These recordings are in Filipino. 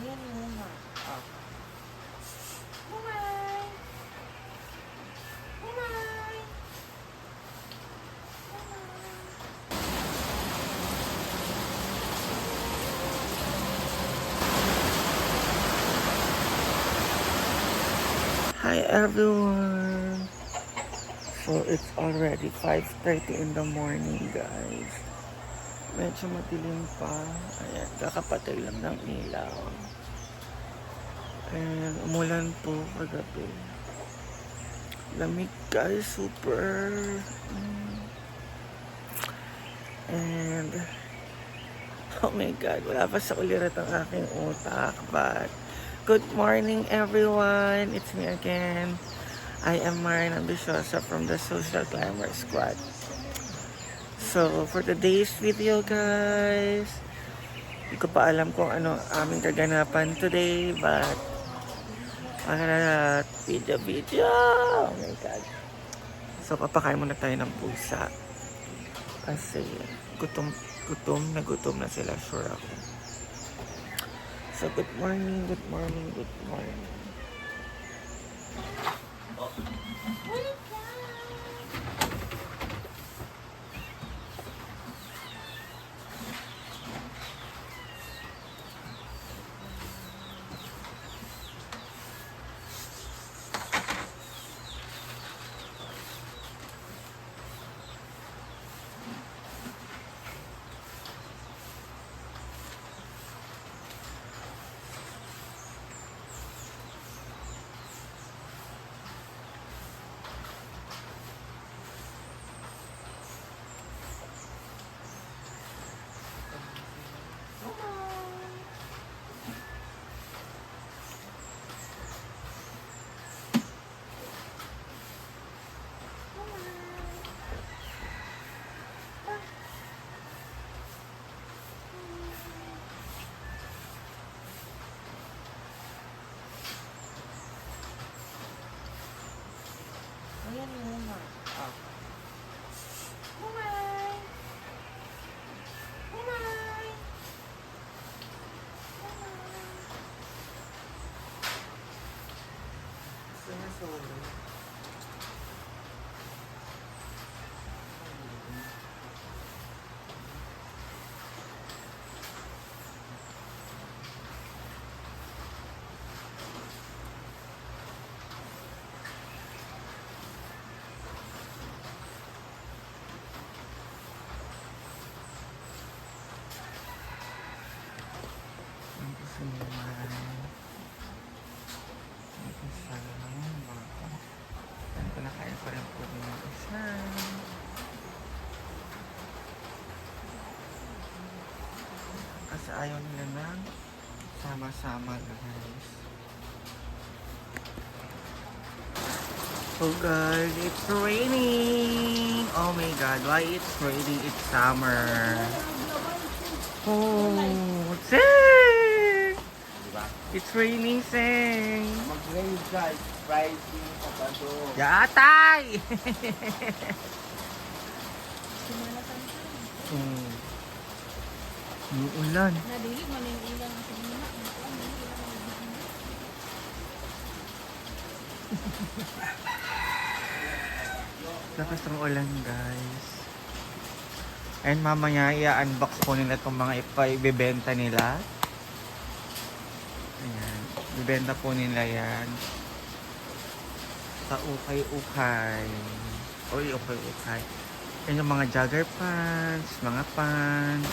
Ayan yung nga. Oh. Bumay! Bumay! Hi everyone! So it's already 5:30 in the morning, guys. Medyo madilim pa. Ayan, kakapatay lang ng ilaw. And umulan po kagabi. Lamig, guys, super. And oh my God, wala pa sa ulirat ang aking utak. But good morning everyone. It's me again. I am Marian Ambiciosa from the Social Climber Squad. So for today's video, guys, hindi ko pa alam kung ano aming kaganapan today, but video. Oh my God. So papakain muna tayo ng pusa. Kasi gutom na sila, sure ako. So good morning. Ayan yung nga. Oh. Bumay! Bumay! Sinasolo. Kasi ayaw nila ng sama-sama, guys. Oh guys, it's raining! Oh my God, why it's raining? It's summer. Oh, Sing! It's raining, Sing! Mag-rain guys, Friday, Sabado. Yatay! Ulan. Nadili mo na yung ilang ang sinina. Lakas ng ulan, guys. And mamaya i-unbox po nila itong mga ibebenta nila. Ayan. Ibebenta po nila yan. Sa ukay-ukay. Uy, ukay-ukay. Yan yung mga jogger pants, mga pants.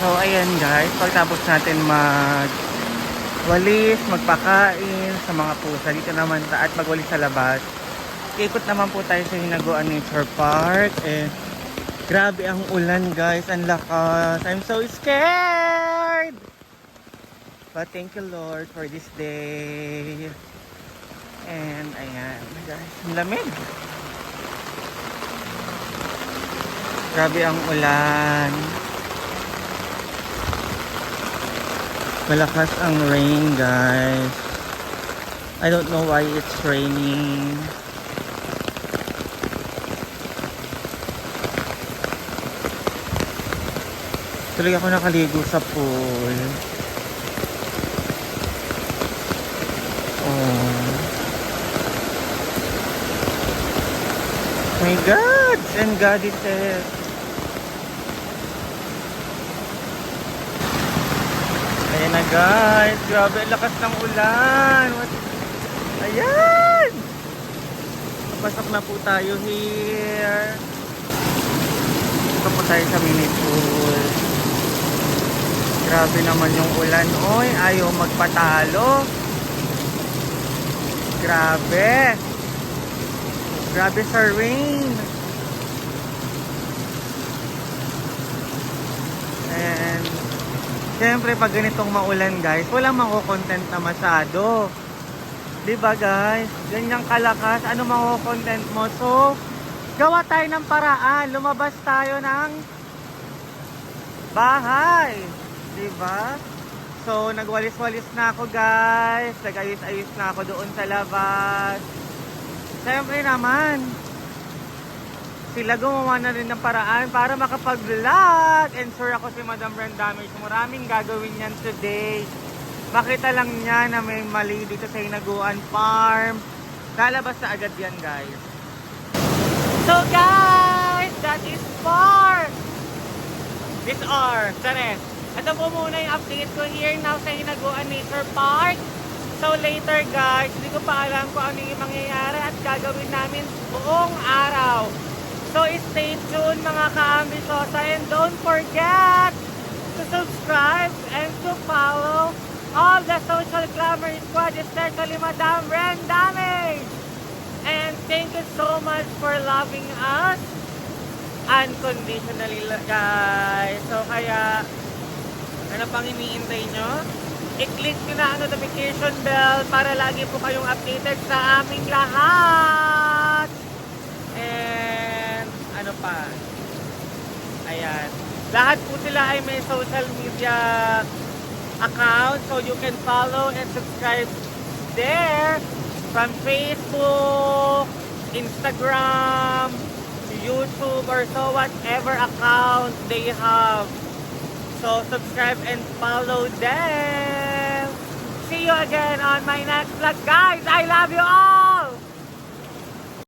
So, ayan guys, pagtapos natin magwalis, magpakain sa mga pusa, dito naman at magwalis sa labas, ikot naman po tayo sa Hinaguan Nature Park. Eh, grabe ang ulan guys, ang lakas. I'm so scared! But thank you Lord for this day. And ayan guys, ang lamig. Grabe ang ulan. Malakas ang rain guys. I don't know why it's raining. Tuloy ako nakaligo sa pool. Oh my God! And God is there. Ayan na guys, grabe ang lakas ng ulan. Ayan! Pasok na po tayo here. Ito po tayo sa mini pool. Grabe naman yung ulan. Oy, ayaw magpatalo. Grabe. Grabe sa rain. And siyempre, pag ganitong maulan guys, walang mako-content na masyado. Diba guys? Ganyang kalakas, ano mako-content mo? So, gawa tayo ng paraan. Lumabas tayo ng bahay. Diba? So, nagwalis-walis na ako guys. Nag-ayos-ayos na ako doon sa labas. Siyempre naman, sila gumawa na rin ng paraan para makapag-vlog. And sure ako si Madam Brendamage, maraming gagawin yan today. Makita lang niya na may mali dito sa Hinaguan Farm. Lalabas na agad yan guys. So guys, that is for this hour. Tara, ito po muna yung update ko here now sa Hinaguan Nature Park. So later guys, hindi ko pa alam kung ano yung mangyayari at gagawin namin buong araw. So stay tuned mga ka-ambisyosa, and don't forget to subscribe and to follow all the Social Glamour Squad, especially Madam Brendamage. And thank you so much for loving us unconditionally guys. So kaya, ano pang iniintay nyo? I-click nyo na ang notification bell para lagi po kayong updated sa aming lahat. And ano pa? Ayan. Lahat po sila ay may social media account, so you can follow and subscribe there from Facebook, Instagram, YouTube, or so whatever account they have. So subscribe and follow them. See you again on my next vlog guys. I love you all.